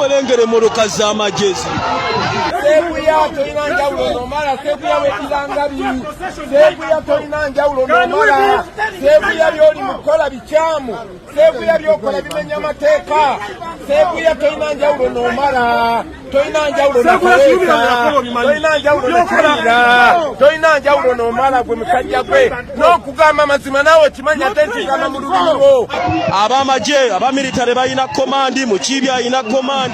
mwelengere moroka za majezi sebuya toina njawulo nomala sebuya wekiranga bibi sebuya toina njawulo nomala sebuya byoli mukola bikyamu sebuya byokola bimenya amateeka sebuya toina njawulo nomala toina njawulo nokoleka toina njawulo nokolera toina njawulo nomala gwe musajja gwe n'okugamba mazima naawe kimanya tentigana mu lulimi lwo. abamaje abamilitare bayina komandi mukibi ayina komandi.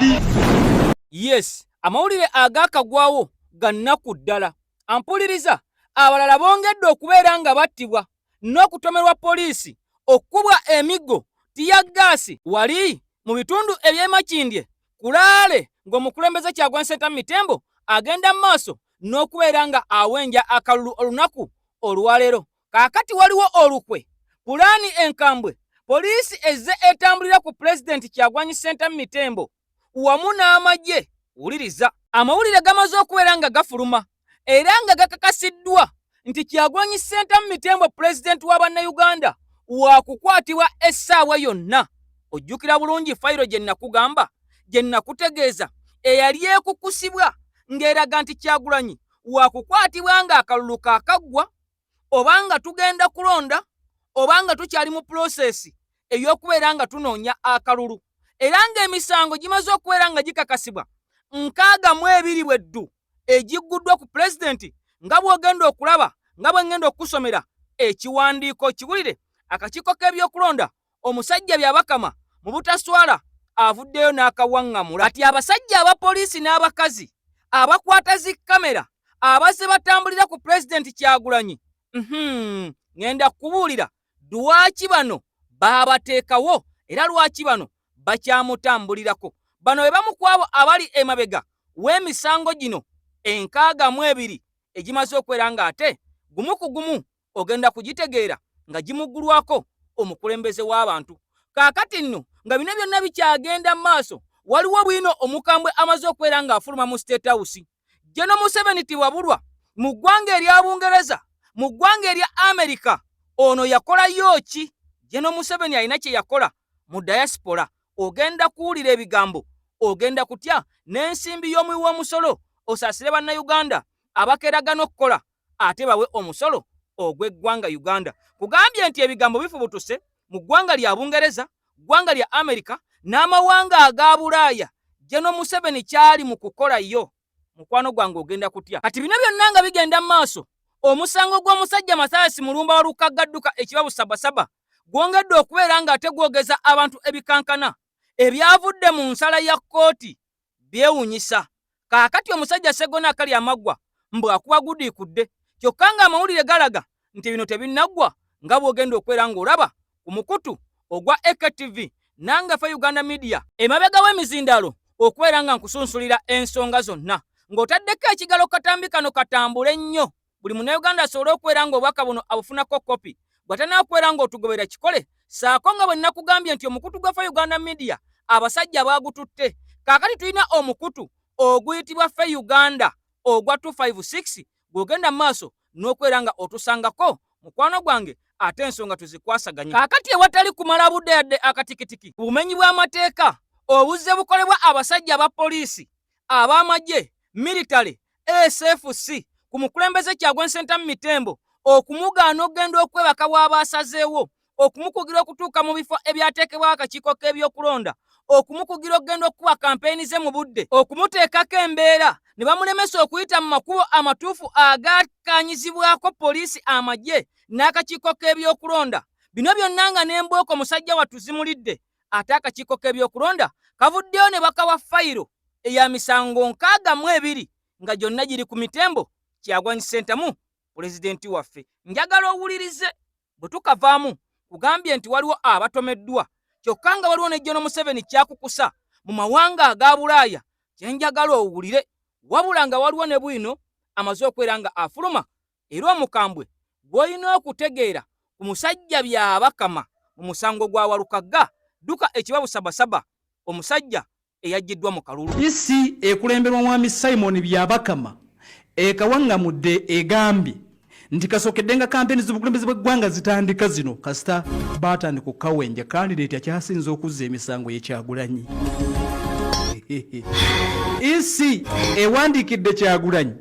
Yes, amawulire agakagwawo gannaku ddala. Ampuliriza abalala bongedde okubeera nga battibwa n'okutomerwa poliisi okubwa emiggo tiyaggaasi wali mu bitundu eby'emakindye kulaale ng'omukulembeze Kyagulanyi Ssentamu Mitembo agenda mu maaso n'okubeera nga awenja akalulu olunaku olwaleero. Kaakati waliwo olukwe pulaani enkambwe poliisi ezze etambulira ku pulezidenti Kyagulanyi Ssentamu Mitembo wamu n'amagye. Wuliriza amawulire gamaze okubeera nga gafuluma era nga gakakasiddwa nti Kyagulanyi Ssentamu Mitembo pulezidenti wa bannayuganda waakukwatibwa essaawa yonna. Ojjukira bulungi fayiro gye nakugamba gye nakutegeeza eyali ekukusibwa ng'eraga nti Kyagulanyi waakukwatibwa nga akalulu kaakaggwa oba nga tugenda kulonda oba nga tukyali mu pulosesi ey'okubeera nga tunoonya akalulu, era ng'emisango gimaze okubeera nga gikakasibwa 62 bweddu egigguddwa ku pulezidenti. Nga bw'ogenda okulaba nga bwe ngenda okusomera ekiwandiiko kiwulire akakiiko k'ebyokulonda omusajja Byabakama mu butaswala avuddeyo n'akawaŋŋamula ati abasajja abapoliisi n'abakazi abakwata zi kamera abazze batambulira ku pulezidenti Kyagulanyi ngenda kubuulira lwaki bano baabateekawo era lwaki bano bakyamutambulirako. Bano be bamu ku abo abali emabega w'emisango gino 62 egimaze okubeera nga ate gumu ku gumu ogenda kugitegeera nga gimuggulwako omukulembeze w'abantu. Kaakati nno nga bino byonna bikyagenda mu maaso waliwo bwino omukambwe amaze okubeera nga afuluma mu State House. General Museveni tiwabulwa mu ggwanga erya Bungereza, mu ggwanga erya Amerika. Ono yakolayo ki? General Museveni alina kye yakola mu diaspora. Ogenda kuwulira ebigambo, ogenda kutya n'ensimbi y'omuwi w'omusolo osaasire bannayuganda abakeragana okukola ate bawe omusolo ogw'eggwanga Uganda. Kugambye nti ebigambo bifubutuse mu ggwanga lya Bungereza, ggwanga lya Amerika n'amawanga aga Bulaaya. General Museveni kyali mu kukolayo. Mukwano gwange ogenda kutya. Kati bino byonna nga bigenda mu maaso, omusango gw'omusajja Mathias Mulumba wa Lukaggadduka ekibabu Sabasaba gwongedde okubeera nga ate gwogeza abantu ebikankana ebyavudde mu nsala ya kkooti byewunyisa. Kaakati omusajja Sseggona Akali Amaggwa mbwakuba gudiikudde, kyokka nga amawulire galaga nti bino tebinnaggwa nga bw'ogenda okubeera ng'olaba ku mukutu ogwa EKTV nangafe Uganda Media emabega w'emizindalo okubeera nga nkusunsulira ensonga zonna ng'otaddeko ekigalo katambi kano katambule nnyo buli munnayuganda asobole okubeera ng'obubaka buno abufunako kopi bw'atanaakubeera ng'otugobera kikole saako nga bwe nnakugambye nti omukutu gwa Uganda Media abasajja baagututte. Kaakati tulina omukutu oguyitibwa Fe Uganda ogwa 256 gw'ogenda mu maaso n'okubeera nga otusangako mukwano gwange ate ensonga tuzikwasaganya. Kaakati ewatali kumala budde yadde akatikitiki bumenyi bw'amateeka obuzze bukolebwa abasajja aba poliisi ab'amagye military SFC ku mukulembeze Kyagulanyi Ssentamu Mitembo okumugaana okugenda okwebaka bw'abaasazeewo, okumukugira okutuuka mu bifo ebyateekebwa akakiiko k'ebyokulonda, okumukugira okugenda okuba kampeyini ze mu budde, okumuteekako embeera ne bamulemesa okuyita mu makubo amatuufu agakkaanyizibwako poliisi, amagye n'akakiiko k'ebyokulonda. Bino byonna nga n'embweko musajja wattu zimulidde, ate akakiiko k'ebyokulonda kavuddeyo ne bakawa fayiro eya misango 62 nga gyonna giri ku Mitembo Kyagulanyi Ssentamu pulezidenti waffe. Njagala owulirize bwe tukavaamu kugambye nti waliwo abatomeddwa, kyokka nga waliwo ne General Museveni kyakukusa mu mawanga aga Bulaaya kyenjagala owulire, wabula nga waliwo ne bwino amaze okubeera nga afuluma era omukambwe gw'olina okutegeera ku musajja Byabakama mu musango gwa Walukagga Duka ekibabu Sabasaba, omusajja eyajjiddwa mu kalulu. Isi ekulemberwa mwami Simon Byabakama ekawangamudde egambye nti kasookeddenga kampeni z'obukulembeze bw'eggwanga zitandika zino kasita baatandika okukawenja kandidate akyasinze okuzza emisango ye Kyagulanyi. isi ewandiikidde Kyagulanyi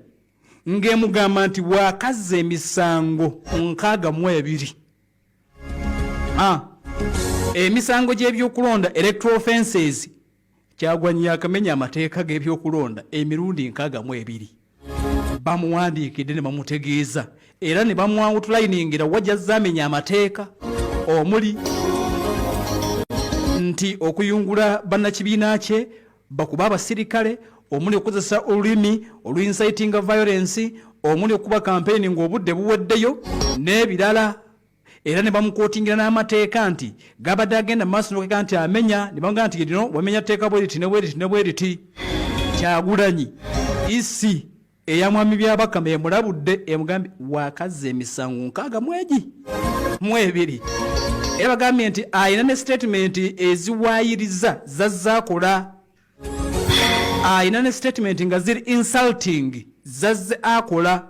ng'emugamba nti waakazza emisango 62 emisango gy'ebyokulonda electoral offences Kyagulanyi yakamenya amateeka g'ebyokulonda emirundi 62 bamuwandiikidde ne bamutegeeza era ne bamuawutulayiningira wajjazza amenya amateeka omuli nti okuyungula bannakibiina kye bakuba abasirikale omuli okukozesa olulimi olu-inciting violence omuli okuba campaign ng'obudde buweddeyo n'ebirala era ne bamukootingira n'amateeka nti gabadde agenda mu maaso n'okega nti amenya ne bamugamba nti lino wamenya teeka bweriti ne bweriti Kyagulanyi isi eyamwami byabakama emulabudde emugambye waakazza emisango 62 era bagambye nti ayina ne statement eziwaayiriza zazzaakola ayina ne statement nga ziri insulting zazze akola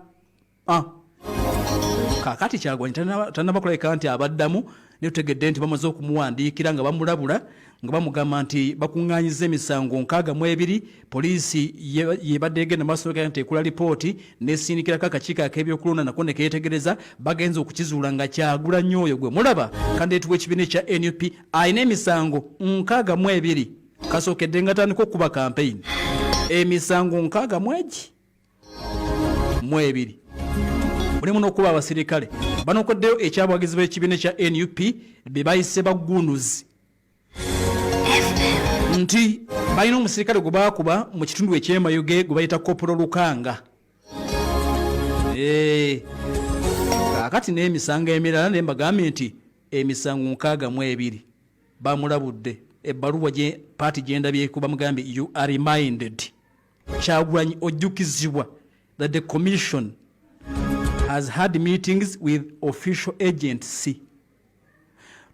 kakati Kyagulanyi tannabakulabika nti abaddamu ne tutegedde nti bamaze okumuwandiikira nga bamulabula nga bamugamba nti bakuŋŋaanyiza emisango 62 poliisi yebadde egenda maaso nti ekula lipooti nesindikirako akakiiko ak'ebyokulonda nako ne keetegereza bagenza okukizuula nga Kyagulanyi oyo gwe mulaba kandideeti w'ekibiina ekya NUP ayina emisango 62 kasookedde nga tandika okuba campaign emisango 62 mulimu n'okuba abasirikale banokoddeyo ekyabwagizi b'ekibiina ekya NUP be bayise baggunuzi nti balina omusirikale gwe baakuba mu kitundu eky'emayuge gwe bayita Kopolo Lukanga kaakati n'emisango emirala naye mbagambye nti emisango 62 bamulabudde ebbaluwa paati gyendabyeku bamugambye you are reminded Kyagulanyi ojjukizibwa that the commission has had meetings with official agents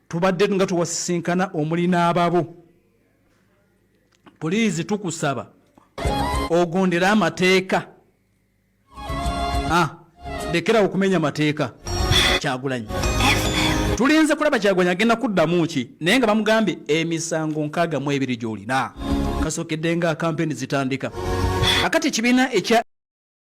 tubadde nga tuwasisinkana omuli n'ababo poliisi tukusaba ogondera amateeka lekera okumenya mateeka Kyagulanyi tulinze kulaba Kyagulanyi agenda kuddamu ki naye nga bamugambye emisango 62 gy'olina kasookedde nga kampeni zitandika akati ekibiina ekya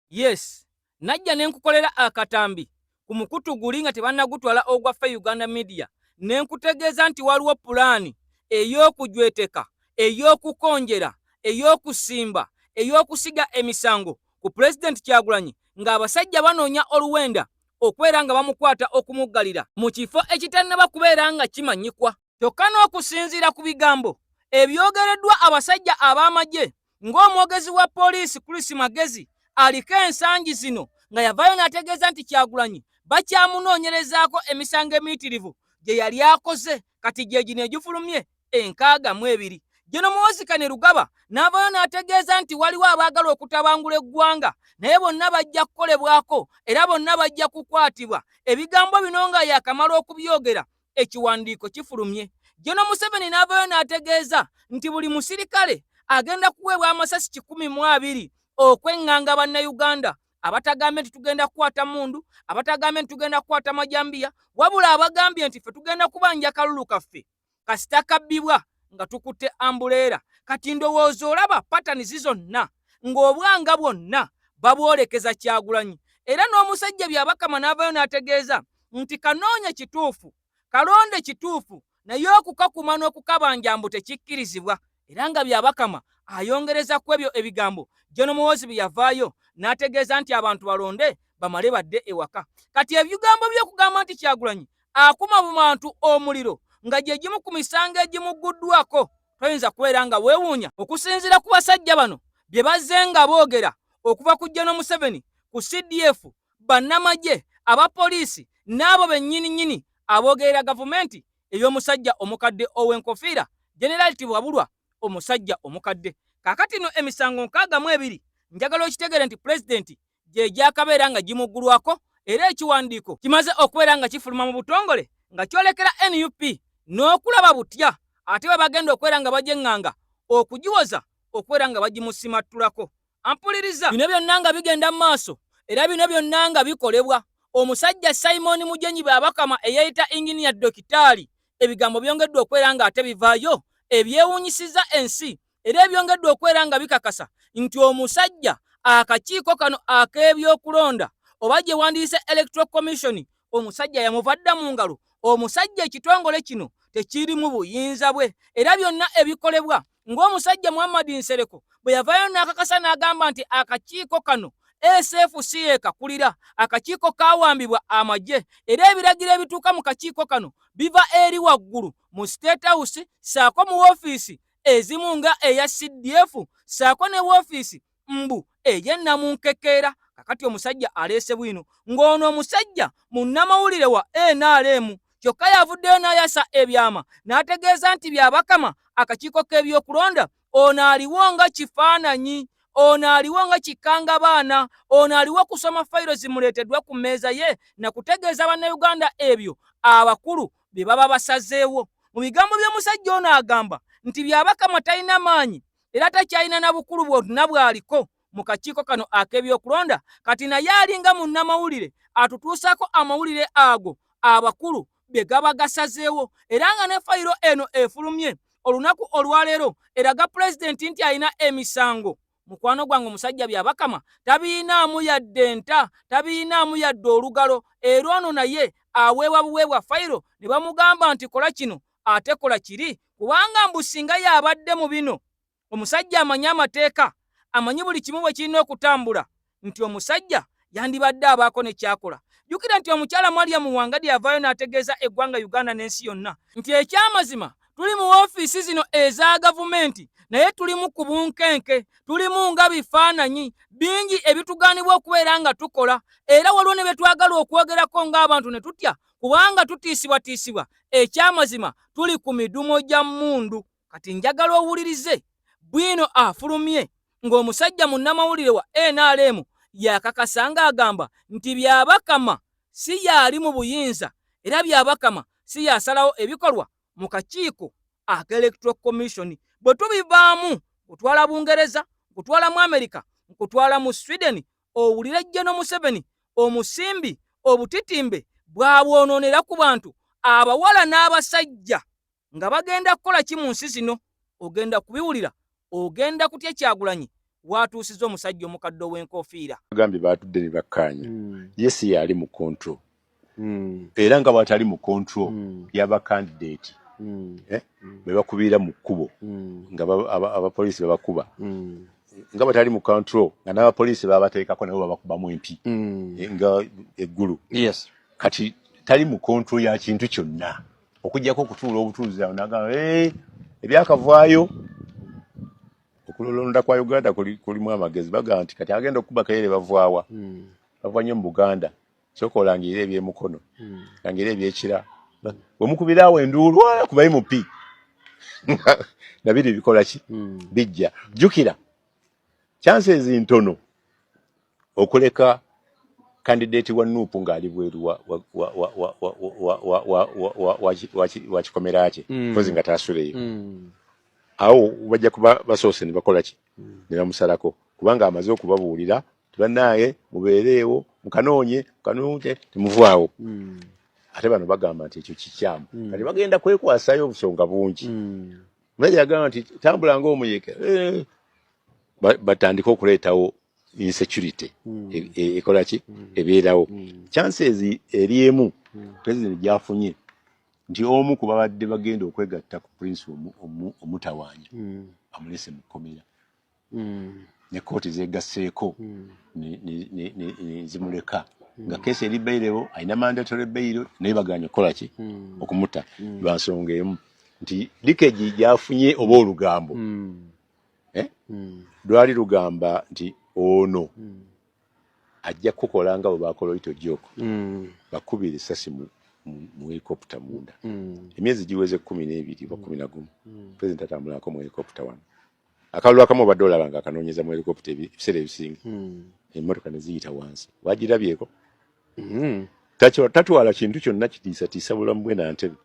yes najja nenkukolera akatambi ku mukutu guli nga tebannagutwala ogwaffe Uganda Media nenkutegeeza nti waliwo pulaani ey'okujweteka ey'okukonjera ey'okusimba ey'okusiga emisango ku President Kyagulanyi ng'abasajja banoonya oluwenda okwera nga bamukwata okumuggalira mu kifo ekitannaba kubeera nga kimanyikwa kyokka n'okusinziira ku bigambo ebyogereddwa abasajja ab'amagye ng'omwogezi wa poliisi Chris Magezi aliko ensangi zino nga yavaayo n'ategeeza nti Kyagulanyi bakyamunoonyerezaako emisango emiyitirivu gye yali akoze kati gye gino egifulumye 62 Jeno Muwozikane Rugaba n'avaayo n'ategeeza nti waliwo abaagala okutabangula eggwanga naye bonna bajja kukolebwako era bonna bajja kukwatibwa ebigambo bino nga yakamala okubyogera ekiwandiiko kifulumye Jeno Museveni n'avaayo n'ategeeza nti buli musirikale agenda kuweebwa amasasi 120 okweŋŋanga bannayuganda abatagambye nti tugenda kukwata mundu abatagambye nti tugenda kukwata majambiya wabula abagambye nti ffe tugenda kubanja kalulu kaffe kasita kabbibwa nga tukutte ambuleera kati ndowooza olaba patani zizonna ng'obwanga bwonna babwolekeza Kyagulanyi era n'omusajja byabakama n'avaayo n'ategeeza nti kanoonya kituufu kalonde kituufu naye okukakuma n'okukabanja mbu tekikkirizibwa era nga byabakama ayongereza ku ebyo ebigambo Jeno Muwoozi bye yavaayo n'ategeeza nti abantu balonde bamale badde ewaka kati ebigambo by'okugamba nti Kyagulanyi akuma mu bantu omuliro nga gye gimu ku misango egimugguddwako toyinza kubeera nga weewuunya okusinziira ku basajja bano bye bazze nga boogera okuva ku Jeno Museveni ku CDF bannamagye abapoliisi n'abo bennyini aboogerera gavumenti ey'omusajja omukadde ow'enkofiira General Tibwabulwa omusajja omukadde kakati no emisango 62 njagala okitegere nti pulezidenti gye gyakabeera nga gimuggulwako era ekiwandiiko kimaze okubeera nga kifuluma mu butongole nga kyolekera NUP n'okulaba butya ate bwe bagenda okubeera nga bajeŋŋanga okugiwoza okubeera nga bagimusimattulako ampuliriza bino byonna nga bigenda mu maaso era bino byonna nga bikolebwa omusajja Simon Mujenyi Babakama eyeeyita inginiya dokitaali ebigambo byongeddwa okubeera nga ate bivaayo ebyewuunyisiza ensi era ebyongeddwa okwera nga bikakasa nti omusajja akakiiko kano ak'ebyokulonda oba gye wandiise electoral commission omusajja yamuvadda mu ngalo. Omusajja ekitongole kino tekirimu buyinza bwe, era byonna ebikolebwa ng'omusajja Muhammad Nsereko bwe yavaayo n'akakasa n'agamba nti akakiiko kano SFC ekakulira, akakiiko kawambibwa amagye, era ebiragiro ebituuka mu kakiiko kano biva eri waggulu mu State House saako mu woofiisi ezimu nga eya CDF saako ne woofiisi mbu ey'ennamunkekeera. Kakati omusajja aleese bwino ng'ono omusajja munnamawulire wa NRM kyokka yavuddeyo n'ayasa ebyama n'ategeeza nti byabakama akakiiko k'ebyokulonda ono aliwo nga kifaananyi, ono aliwo nga kikanga baana, ono aliwo kusoma fayiro zimuleeteddwa ku mmeeza ye na kutegeeza bannayuganda ebyo abakulu bye baba basazeewo. Mu bigambo by'omusajja ono agamba nti byabakama talina maanyi era takyalina na bukulu bwonna bw'aliko mu kakiiko kano ak'ebyokulonda, kati naye alinga munnamawulire atutuusako amawulire ago abakulu bye gaba gasazeewo, era nga ne fayiro eno efulumye olunaku olwaleero eraga pulezidenti nti alina emisango. Mukwano gwange omusajja byabakama tabiinaamu yadde enta, tabiinaamu yadde olugalo, era ono naye aweebwa buweebwa fayiro ne bamugamba nti kola kino ate kola kiri, kubanga mbu singa yabadde mu bino omusajja amanyi amateeka, amanyi buli kimu bwe kirina okutambula, nti omusajja yandibadde abaako ne kyakola. Jjukira nti omukyala Mariam Wangadi yavaayo n'ategeeza eggwanga Uganda n'ensi yonna nti ekyamazima tuli mu woofiisi zino eza gavumenti naye tulimu ku bunkenke, tulimu nga bifaananyi bingi ebitugaanibwa okubeera nga tukola, era waliwo ne bye twagala okwogerako ng'abantu ne tutya kubanga tutiisibwatiisibwa. Ekyamazima tuli ku midumo gya mmundu. Kati njagala owulirize bwino afulumye ng'omusajja munnamawulire wa NRM yakakasa ng'agamba nti byabakama si yaali mu buyinza era byabakama si yasalawo ebikolwa mu kakiiko ak'electoral commission. Bwe tubivaamu kutwala Bungereza, kutwala mu Amerika, kutwala mu Sweden, owulire General Museveni omusimbi obutitimbe bwabwonoonera ku bantu abawala n'abasajja nga bagenda kukola ki mu nsi zino. Ogenda kubiwulira, ogenda kutya Kyagulanyi watuusiza omusajja omukadde w'enkofiira. Bagambye baatudde ne bakkaanya yes yali mu control era nga bw'atali mu control yaba candidate bwe bakubira mu kkubo nga abapoliisi babakuba nga bw'atali mu control nga n'abapoliisi babateekako nabo babakubamu empi nga eggulu. Yes. Kati tali mu control ya kintu kyonna okuggyako okutuula obutuuzi awo n'agamba ebyakavaayo okulonda kwa Uganda kulimu amagezi. Bagamba nti kati agenda okuba kayere bavaawa bava nnyo mu Buganda sooka olangirira ebyemukono langirira ebyekira bwe mukubiraawo enduulu kubayi mu pi nabiri bikola ki bijja. Jjukira chances ntono okuleka candidate wa Nuupu ng'ali bweru wa kikomera kye kozi nga taasuleyo awo bajja kuba basoose ne bakola ki ne bamusalako kubanga amaze okubabuulira tibannaaye mubeereewo mukanoonye temuvaawo. Ate bano bagamba nti ekyo kikyamu kati bagenda kwekwasayo obusonga bungi. Mulajja yagamba nti tambula ng'omuyeke batandika okuleetawo insecurity ekola ki ebeerawo. Chances eri emu president gyafunye nti omu ku babadde bagenda okwegatta ku prince omutawaanya amulese mu kkomera ne kooti zeegasseeko zimuleka nga keesi eri bairewo alina mandatory bail naye baganye okukola ki okumuta lwa nsonga emu nti likeji gyafunye oba olugambo lwali lugamba nti ono ajja kukola nga bwe bakola Little Joko bakubira essasi mu helicopter munda emyezi giweze 12 oba 11 president atambulako mu helicopter wano akalulu akamu obadde olaba nga akanoonyeza mu helicopter ebiseera ebisinga emmotoka ne ziyita wansi wagirabyeko tatwala kintu kyonna kitiisatiisa bulamu bwe nantebe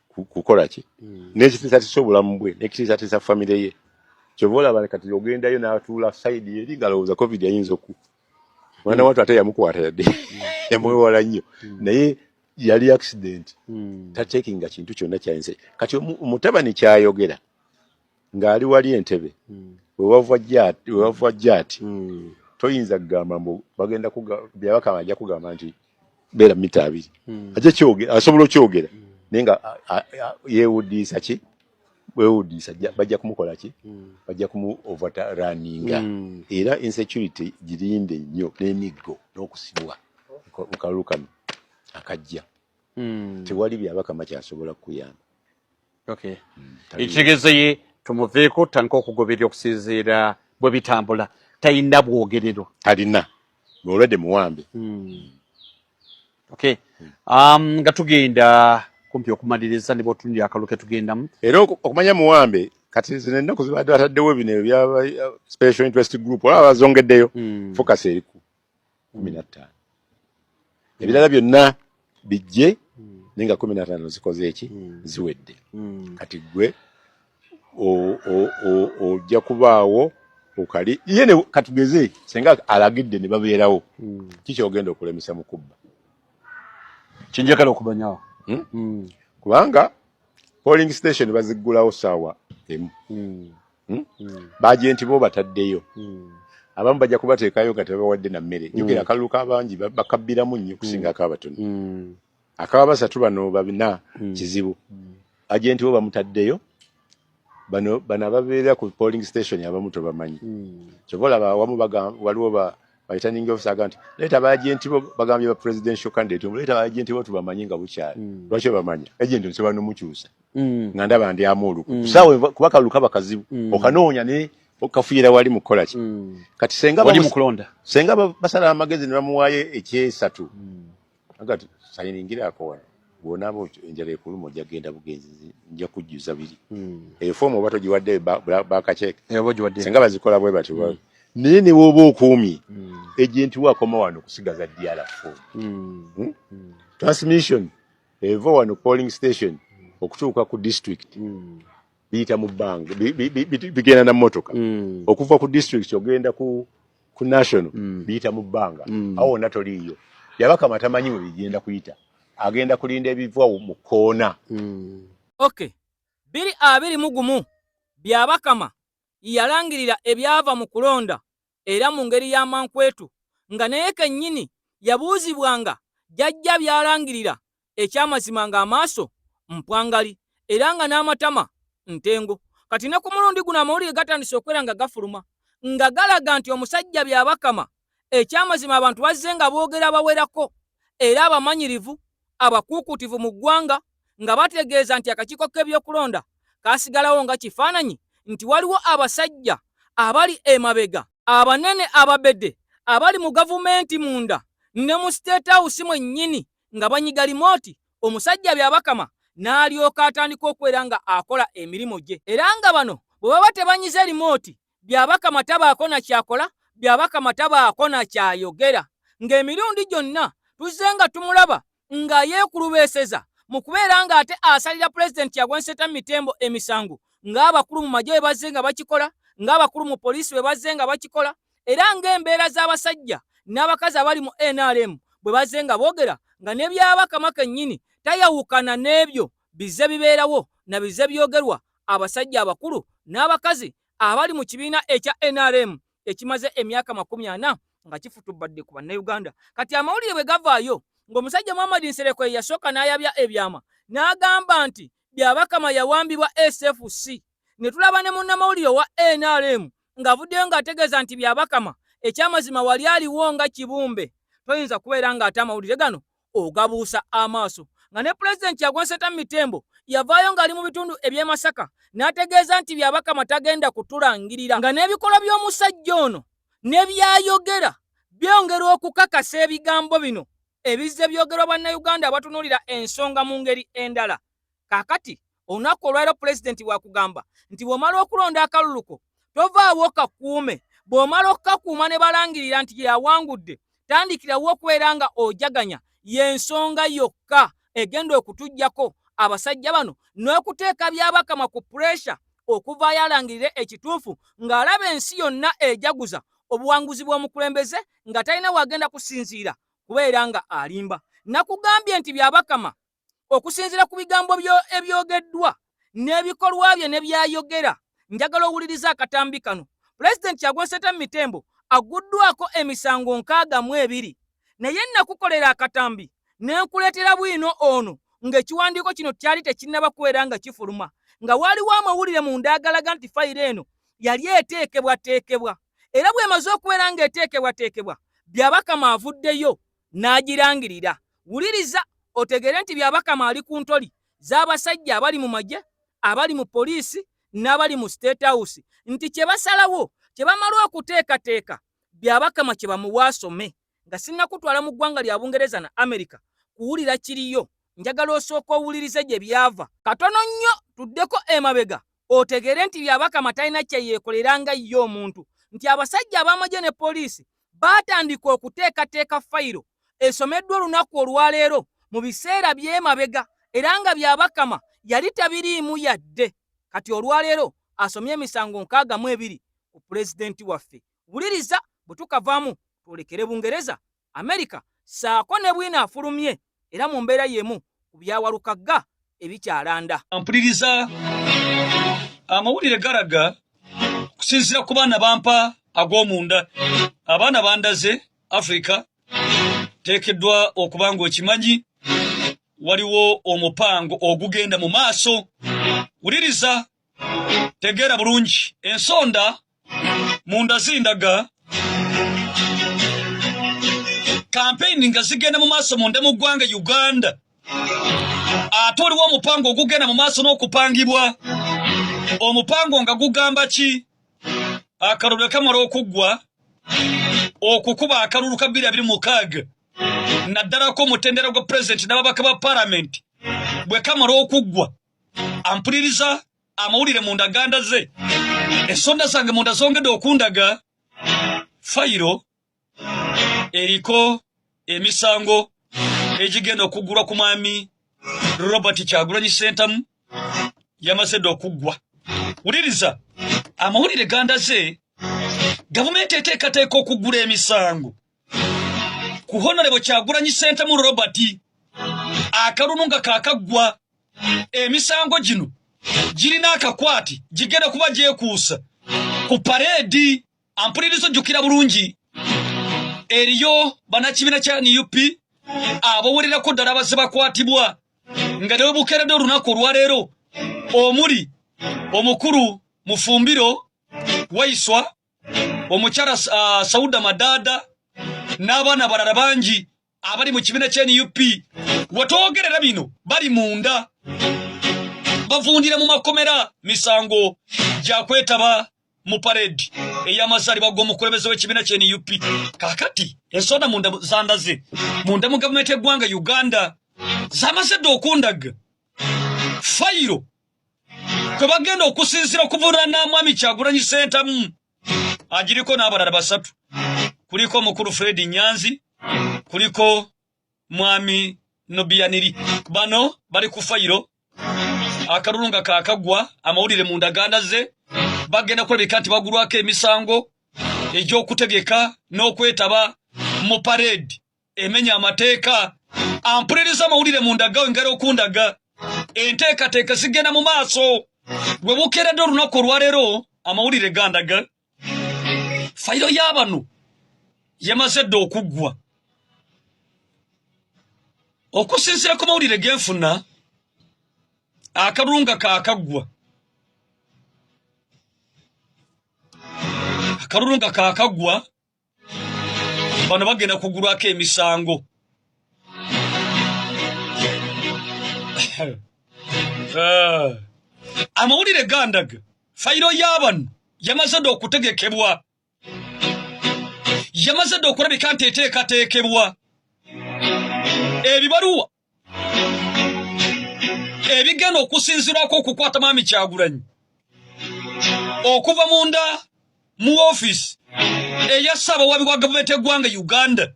kukola ki n'ekitiisatiisa obulamu bwe n'ekitiisatiisa famire ye kyova olaba kati ogendayo n'atuula sayidi eri ngalowooza covid ayinza mwana watu ate yamukwata yadde yamwewala nnyo naye yali accident tatekinga kintu kyonna kyayinse kati omutabani kyayogera ng'ali wali Entebbe wewava jjaati toyinza kugamba mbu bagenda Byabakama ajja kugamba nti beera mita 2 ajja kyogera asobola okyogera naye nga yeewuddisa ki weewuddisa bajja kumukola ki bajja kumu overrunninga era insecurity girinde nnyo n'emiggo n'okusibwa mu kalulu kano akajja tewali Byabakama kyasobola kuyamba. Okay. Ekitegeeza tumuveeko tutandika okugoberera okusinziira bwe bitambula talina bwogerero talina olwedde muwambe. Okay. Nga tugenda kumpi okumaliriza ne bw'otundi akalu ke tugendamu era okumanya muwambe kati zino ennaku zibadde bataddewo bino ebya special interest group olaba bazongeddeyo focus eri ku 15 ebirala byonna bijje ninga 15 zikoze eki ziwedde kati gwe ojja kubaawo okali yene katugeze senga alagidde ne babeerawo kikyogenda okulemesa mu kubba kinjagala okubanyawo kubanga polling station baziggulawo saawa emu bajenti bo bataddeyo abamu bajja kubateekayo nga tebawadde na mmere njogera akalulu k'abangi bakabbiramu nnyo okusinga ak'abatono akaba basatu bano babina kizibu agenti bo bamutaddeyo bano ababeera ku polling station abamu tobamanyi kyobola awamu waliwo returning officer agenti leeta abagenti bo bagambye ba presidential candidate leeta abagenti bo tubamanyi nga bukyali lwaki bamanya agenti nsoba nomukyusa nga ndaba ndi amulu sawe kubaka lukaba kazibu okanoonya ne okafuira wali mukola ki kati senga wali mukulonda senga basala amagezi ne bamuwaye ekyesatu agati sayiningira akowa bonabo enjala ekulumo jagenda bugenzi nja kujjuza biri efomu obato giwadde bakacheke senga bazikola bwe bati nini woba okuumi agenti wakoma wano kusigaza DRF transmission evo wano polling station okutuuka ku district biyita mu bbanga bigenda na motoka okuva ku district ogenda ku national biyita mu bbanga awo wonna toliiyo Byabakama tamanyi we bigenda kuyita agenda kulinda ebiva mu koona. Okay. 221 Byabakama yalangirira ebyava mu kulonda era mu ngeri y'amankwetu nga naye kennyini yabuuzibwanga jjajja byalangirira ekyamazima nga amaaso mpwangali era nga n'amatama ntengo. Kati ne ku mulundi guno amawulire gatandise okwera nga gafuluma nga galaga nti omusajja Byabakama ekyamazima abantu bazze nga boogera bawerako era abamanyirivu abakuukutivu mu ggwanga nga bategeeza nti akakiiko k'ebyokulonda kaasigalawo nga kifaananyi nti waliwo abasajja abali emabega abanene ababedde abali mu gavumenti munda ne mu State House mwennyini nga banyiga limooti omusajja Byabakama n'alyoka atandika okwera nga akola emirimu gye era nga bano bwe baba tebanyize limooti Byabakama tabaako na kyakola Byabakama tabaako na kyayogera ng'emirundi gyonna tuzze nga tumulaba nga yeekulubeeseza mu kubeera nga ate asalira pulezidenti Ssetta Mitembo emisango ng'abakulu mu magye bwe bazze nga bakikola ng'abakulu mu poliisi bwe bazze nga bakikola era ng'embeera z'abasajja n'abakazi abali mu NRM bwe bazze nga boogera nga ne Byabakama kennyini tayawukana n'ebyo bizze bibeerawo na bizze byogerwa abasajja abakulu n'abakazi abali mu kibiina ekya NRM ekimaze emyaka 40 nga kifutubadde ku bannayuganda. Kati amawulire bwe gavaayo ng'omusajja Muhammad Nsereko yasooka n'ayabya ebyama n'agamba nti Byabakama yawambibwa SFC ne tulaba ne munnamawulire wa NRM ng'avuddeyo ng'ategeeza nti Byabakama ekyamazima wali aliwo nga kibumbe. Toyinza kubeera ng'ate amawulire gano ogabuusa amaaso nga ne pulezidenti Ssetta Mitembo yavaayo ng'ali mu bitundu eby'e Masaka n'ategeeza nti Byabakama tagenda kutulangirira nga n'ebikolwa by'omusajja ono ne byayogera byongera okukakasa ebigambo bino ebizze byogerwa bannayuganda abatunuulira ensonga mu ngeri endala. Kaakati olunaku olwaleero pulezidenti bw'akugamba nti bw'omala okulonda akaluluko tovaawo kakuume bw'omala okukakuuma ne balangirira nti yawangudde tandikirawo okubeera nga ojaganya y'ensonga yokka egenda okutuggyako abasajja bano n'okuteeka Byabakama ku puresha okuvaayo alangirire ekituufu ng'alaba ensi yonna ejaguza obuwanguzi bw'omukulembeze nga talina wagenda kusinziira kubeera nga alimba. Nakugambye nti Byabakama okusinziira ku bigambo ebyogeddwa n'ebikolwa bye ne byayogera njagala owuliriza akatambi kano. President Kyagulanyi Ssentamu Mitembo aguddwako emisango 62 naye nakukolera akatambi nenkuleetera bwino ono ng'ekiwandiiko kino kyali tekinnaba kubeera nga kifuluma nga waliwo amawulire mu ndagalaga nti fayiro eno yali eteekebwateekebwa era bw'emaze okubeera ng'eteekebwateekebwa Byabakama avuddeyo n'agirangirira. Wuliriza otegere nti Byabakama ali ku ntoli z'abasajja abali mu magye, abali mu poliisi n'abali mu State House nti kye basalawo kye bamala okuteekateeka Byabakama kye bamuwa asome. Nga sinnakutwala mu ggwanga lya Bungereza na Amerika kuwulira kiriyo, njagala osooka owulirize gye byava katono nnyo tuddeko emabega otegere nti Byabakama talina kye yeekoleranga ye omuntu nti abasajja ab'amagye ne poliisi baatandika okuteekateeka fayiro esomeddwa olunaku olwaleero mu biseera by'emabega era nga Byabakama yali tabiriimu yadde. Kati olwaleero asomye emisango 62 ku pulezidenti waffe. Wuliriza bwe tukavaamu twolekere Bungereza, Amerika saako ne bwina afulumye era mu mbeera yemu ku byawalukagga ebikyalanda. Mpuliriza amawulire garaga kusinziira ku baana bampa ag'omunda abaana bandaze Afrika teekeddwa okuba ng'okimanyi waliwo omupango ogugenda mu maaso. Wuliriza tegeera bulungi ensonda munda zindaga kampeyini nga zigenda mu maaso munda mu ggwanga Uganda ate waliwo omupango ogugenda mu maaso n'okupangibwa. Omupango nga gugamba ki? Akalulu kamala okuggwa okukuba akalulu ka 2026 naddalako omutendera gwa pulezidenti n'ababaka ba palamenti bwe kamala okuggwa. Ampuliriza amawulire mu ndaganda ze ensonda zange munda zongedde okundaga. Fayiro eriko emisango egigenda okuggulwa ku mwami Robert Kyagulanyi Ssentamu yamaze dde okuggwa. Wuliriza amawulire ganda ze gavumenti eteekateeka okuggula emisango ku Honorable Kyagulanyi Ssentamu Robert akalulu nga kaakaggwa. Emisango gino girina akakwati gigenda kuba gyekuusa ku pareedi. Ampulirizo jjukira bulungi eriyo bannakibiina kya NUP abawererako ddala abazze bakwatibwa nga ne bukeeredde olunaku olwaleero omuli omukulu Mufumbiro Waiswa, omukyala Sauda Madada n'abaana balala bangi abali mu kibiina kya NUP watoogerera bino bali munda bavundira mu makomera misango gya kwetaba mu paredi ey'amazaalibwa g'omukulembeze w'ekibiina kya NUP. Kaakati ensonda munda zandaze munda mu gavumenti y'eggwanga Uganda zamaze dde okundaga. Fayiro kwe bagenda okusinziira okuvunaana mwami Kyagulanyi Ssentamu agiriko n'abalala 3. Kuliko omukulu Fred Nyanzi, kuliko mwami Nobiyaniri. Bano bali ku fayiro akalulu nga kaakaggwa. Amawulire mu ndaganda ze bagenda kulabika nti bagulwako emisango egy'okutegeka n'okwetaba mu pareedi emenya amateeka. Ampuliriza amawulire mu ndagawo engeri okundaga enteekateeka zigenda mu maaso. Bwe bukeeredde olunaku olwaleero amawulire gandaga fayiro y'abano yamaze dde okuggwa. Okusinziira ku mawulire genfuna akalulu nga kaakaggwa. Akalulu nga kaakaggwa bano bagenda kugulwako emisango. Amawulire gandaga fayiro y'abano yamaze dde okutegekebwa, yamaze dde okulabika nti eteekateekebwa. Ebibaluwa ebigenda okusinzirwako okukwata mwami Kyagulanyi okuva munda mu ofiisi eya Ssaabawabi wa gavumenti y'eggwanga Uganda.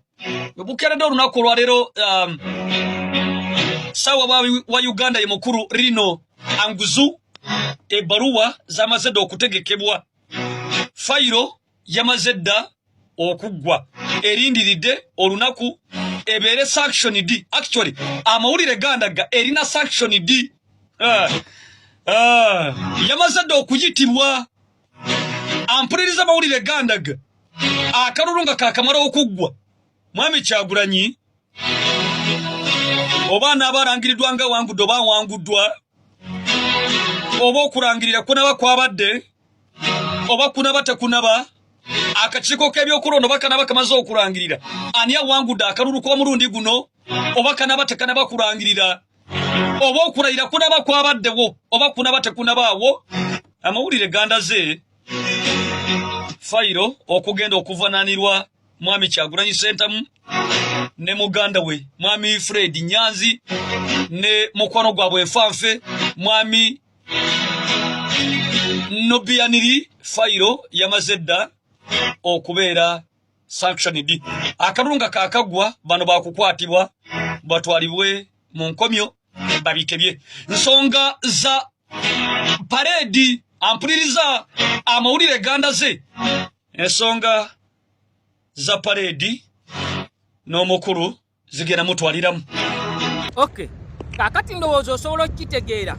Bukeeredde olunaku olwaleero Ssaabawabi wa Uganda ye mukulu Rino Anguzu ebbaluwa zamaze dde okutegekebwa. Fayiro yamaze dda okuggwa erindiridde olunaku ebeere sanction D. Actually amawulire gandaga erina sanction D. yamaze dda okuyitibwa ampuliriza mawulire gandaga akalulu nga kakamala okuggwa mwami Kyagulanyi oba n'abalangiriddwa nga wangudde oba wanguddwa oba okulangirira kunaba kwabadde oba kunaba tekunaba akakiiko k'ebyokulonda oba kanaba kamaze okulangirira ani awangudde akalulu k'omulundi guno oba kanaba tekanaba kulangirira oba okulayira kunaba kwabaddewo oba kunaba tekunabaawo amawulire gandaze fayiro okugenda okuvunaanirwa mwami Kyagulanyi Ssentamu ne muganda we mwami Fred Nyanzi ne mukwano gwabwe enfanfe mwami Nobianiri fayiro yamaze dda okubeera sanctioned. Akalunga kakagwa bano bakukwatibwa batwalibwe mu nkomyo babikebye. Nsonga za paredi ampuliriza amawulire gandaze. Ensonga za paredi n'omukulu zigenda mutwaliramu. Okay. Kakati ndowooza osobola okitegeera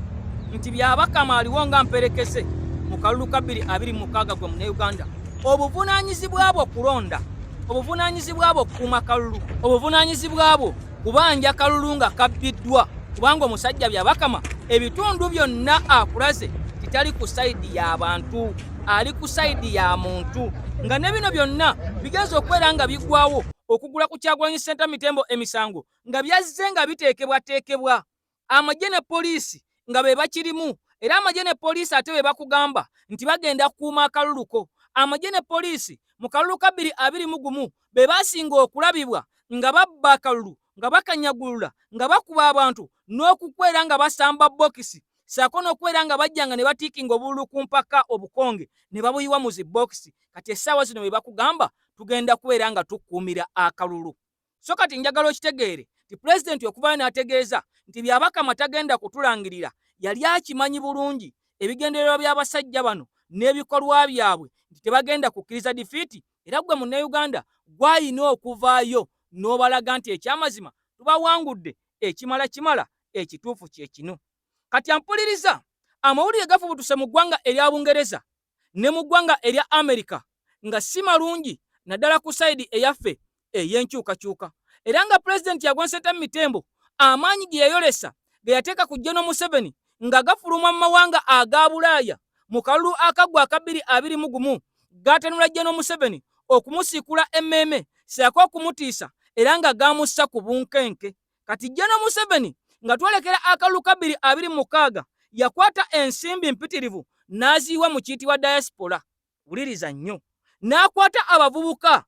nti byabakama aliwo nga mperekese mu kalulu ka 2026 gwe mu Uganda. Obuvunaanyizibwa bwo kulonda, obuvunaanyizibwa bwo kukuuma kalulu, obuvunaanyizibwa bwo kubanja kalulu nga kabbiddwa kubanga omusajja byabakama ebitundu byonna akulaze titali ku sayidi y'abantu, ali ku sayidi ya muntu. Nga ne bino byonna bigenza okwera nga biggwawo okugula ku Kyagulanyi Ssentamu Mitembo emisango nga byazze nga biteekebwateekebwa. Amagye ne poliisi nga be bakirimu, era amagye ne poliisi ate be bakugamba nti bagenda kukuuma akaluluko. Amagye ne poliisi mu kalulu ka 2021 be basinga okulabibwa nga babba akalulu, nga bakanyagulula, nga bakuba abantu n'okukwera nga basamba bokisi, saako n'okwera nga bajjanga ne batiikinga obululu ku mpaka obukonge ne babuyiwa mu zi bokisi. Kati essaawa zino be bakugamba tugenda kubeera nga tukuumira akalulu. So kati njagala okitegeere ti pulezidenti okuvayo n'ategeeza nti byabakama tagenda kutulangirira yali akimanyi bulungi ebigendererwa by'abasajja bano n'ebikolwa byabwe nti tebagenda kukkiriza difiiti, era gwe Munnayuganda gwayina okuvaayo n'obalaga nti ekyamazima tubawangudde, ekimala kimala, ekituufu kye kino. Kati ampuliriza amawulire gafubutuse mu ggwanga erya Bungereza ne mu ggwanga erya Amerika nga si malungi naddala ku sayidi eyaffe ey'enkyukakyuka, era nga pulezidenti Kyagulanyi Ssentamu Mitembo amaanyi ge yayolesa ge yateeka ku General Museveni nga gafuluma mu mawanga aga Bulaaya mu kalulu akagwa aka 2021 gatanula General Museveni okumusiikula emmeeme saako okumutiisa era nga gamussa ku bunkenke. Kati General Museveni nga twalekera akalulu ka 2026 yakwata ensimbi mpitirivu n'aziiwa mu kiyitibwa diaspora. Wuliriza nnyo, n'akwata abavubuka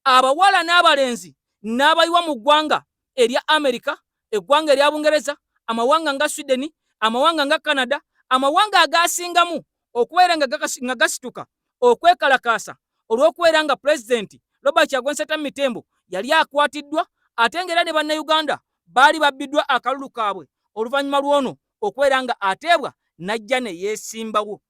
abawala n'abalenzi n'abayiwa mu ggwanga erya Amerika, eggwanga erya Bungereza, amawanga nga Sweden, amawanga nga Canada, amawanga agasingamu okubeera nga gasituka okwekalakaasa olw'okubeera nga pulezidenti Robert Kyagulanyi Ssentamu Mitembo yali akwatiddwa ate ng'era ne bannayuganda baali babbiddwa akalulu kaabwe oluvannyuma lw'ono okubeera nga ateebwa n'ajja ne yeesimbawo.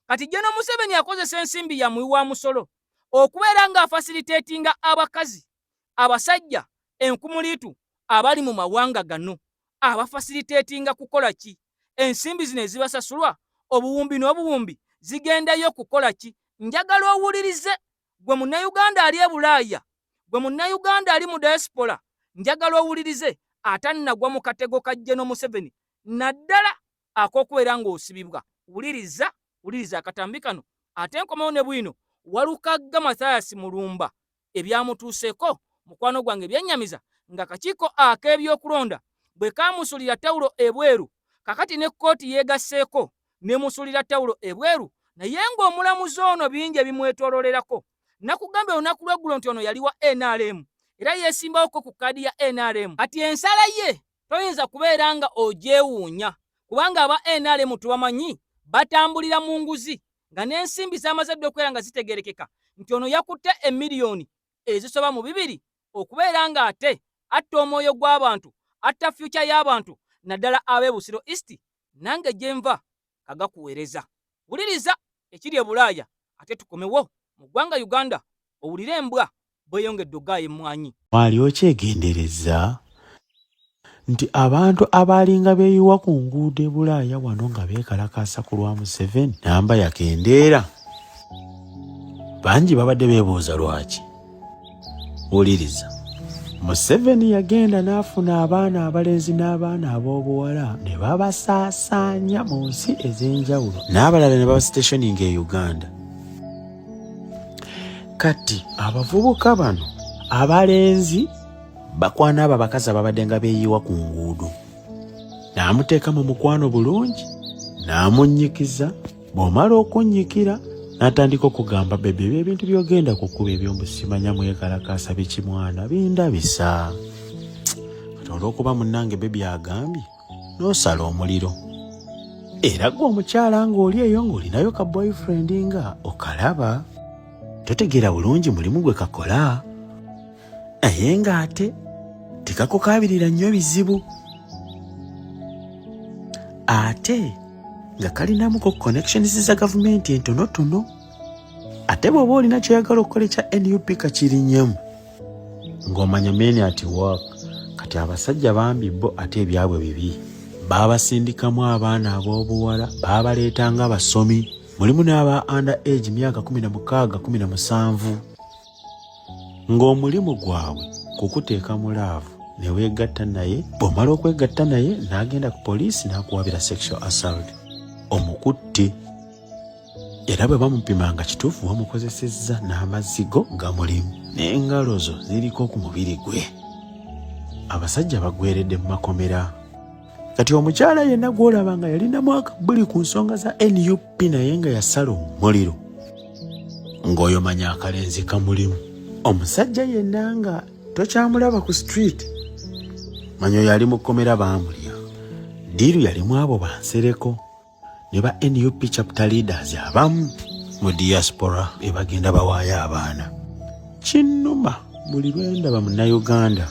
Kati General Museveni akozesa ensimbi ya muwi wa musolo okubeera nga afasiliteetinga abakazi abasajja enkumuliitu abali mu mawanga gano. Abafasiliteetinga kukola ki? Ensimbi zino ezibasasulwa obuwumbi n'obuwumbi zigendayo kukola ki? Njagala owulirize gwe Munnayuganda ali e Bulaaya, gwe Munnayuganda ali mu diaspora, njagala owulirize atannagwa mu katego ka General Museveni naddala ak'okubeera ng'osibibwa. Wuliriza akatambi kano. Ate enkomawo ne bwino Walukagga Mathias Mulumba ebyamutuuseeko mukwano gwange ebyennyamiza nga kakiiko ak'ebyokulonda bwe kamusulira tawulo ebweru, kakati ne kkooti yeegasseeko ne musulira tawulo ebweru, naye ng'omulamuzi ono bingi ebimwetoololerako. Nakugambye olunaku lw'eggulo nti ono yali wa NRM era yeesimbawoko ku kkaadi ya NRM. Kati ensala ye toyinza kubeera nga ogyewuunya kubanga aba NRM tubamanyi batambulira mu nguzi nga n'ensimbi z'amaze dda okubeera nga zitegerekeka nti ono yakutte emiliyoni ezisoba mu 2 okubeera nga ate atta omwoyo gw'abantu, atta future y'abantu naddala ab'e Busiro East. Nange gye nva kagakuweereza. Wuliriza ekiri e Bulaaya ate tukomewo mu ggwanga Uganda owulire embwa bweyongedde oggaayo emmwanyi. Wali okyegendereza nti abantu abalinga beeyiwa ku nguudo e Bulaaya wano nga beekalakaasa ku lwa Museveni namba yakendeera. Bangi babadde beebuuza lwaki. Wuliriza, Museveni yagenda n'afuna abaana abalenzi n'abaana ab'obuwala ne babasaasaanya mu nsi ez'enjawulo n'abalala ne babasitationinga e Uganda. Kati abavubuka bano abalenzi bakwana abo abakazi ababadde nga beeyiwa ku nguudo n'amuteeka mu mukwano bulungi n'amunnyikiza. Bw'omala okunyikira n'atandika okugamba bebe ebintu by'ogenda kukuba eby'omusimanya mwekalakaasa bikimwana bindabisa. Kati olw'okuba munnange bebi agambye n'osala omuliro. Era gwe omukyala ng'oli eyo ng'olinayo ka boyfriend nga okalaba totegeera bulungi mulimu gwe kakola. Naye ng'ate tekakukaabirira nnyo bizibu. Ate nga kalinamuko connections za gavumenti entonotono. Ate bw'oba olina kyoyagala okukola ekya NUP kakirinnyamu ng'omanya men at work. Kati abasajja bambi bo ate ebyabwe bibi. Baabasindikamu abaana ab'obuwala baabaleetanga abasomi. Mulimu n'aba under age myaka 16-17. Ng'omulimu gwabwe kukuteeka mu laavu ne weegatta naye. Bw'omala okwegatta naye n'agenda ku poliisi n'akuwabira sexual assault. Omukutte. Era bwe bamupimanga kituufu bamukozesezza n'amazigo gamulimu n'engalo zo ziriko ku mubiri gwe. Abasajja bagweredde mu makomera. Kati omukyala yenna gw'olaba nga yalinamu akabbuli ku nsonga za NUP naye nga yasala omuliro ng'oyo manya akalenzi kamulimu. Omusajja yenna nga tokyamulaba ku street manya oyo ali mu kkomera baamulya. Diiru yalimu abo bansereko ne ba NUP chapter leaders abamu mu diaspora be bagenda bawaayo abaana. Kinnuma buli lwendaba munnayuganda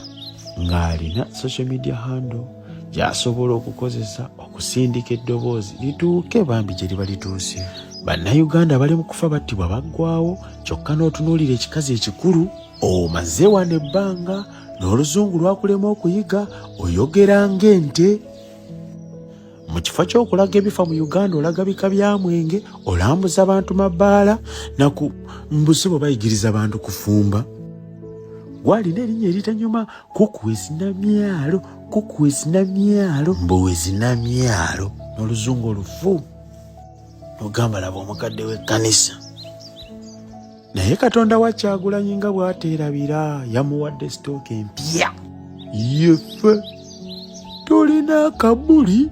ng'alina social media handle gy'asobola okukozesa okusindika eddoboozi lituuke bambi gye liba lituuse. Bannayuganda bali mu kufa battibwa baggwawo kyokka n'otunuulira ekikazi ekikulu omaze wano ebbanga n'oluzungu lwakulema okuyiga oyogera ng'ente. Mu kifo ky'okulaga ebifa mu Uganda olaga bika bya mwenge olambuza abantu mabbaala naku mbusibo bayigiriza abantu kufumba. Gwalina erinnya eritanyuma kukuwezinamyalo mbuwezinamyalo n'oluzungu olufu n'ogamba laba omukadde w'ekkanisa. Naye Katonda wa Kyagulanyi nga bw'ateerabira yamuwadde sitooka empya. Yefe tulina akabuli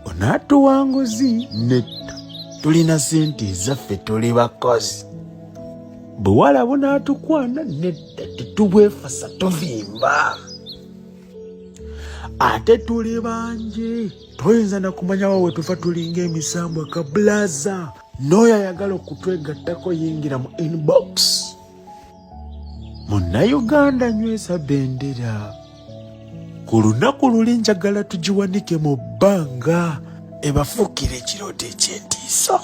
onaatuwanguzi netta tulina sente ezaffe tuli bakozi. Buwala bunaatukwana nedda tetubwefasa tuvimba. Ate tuli banje toyinza nakumanya wawe tufa tulinga emisambu akabulaza. N'oyo ayagala okutwegattako yingira mu inbox. Munnayuganda nywesa bendera. Ku lunaku luli njagala tugiwanike mu bbanga ebafuukira ekirooto eky'entiisa.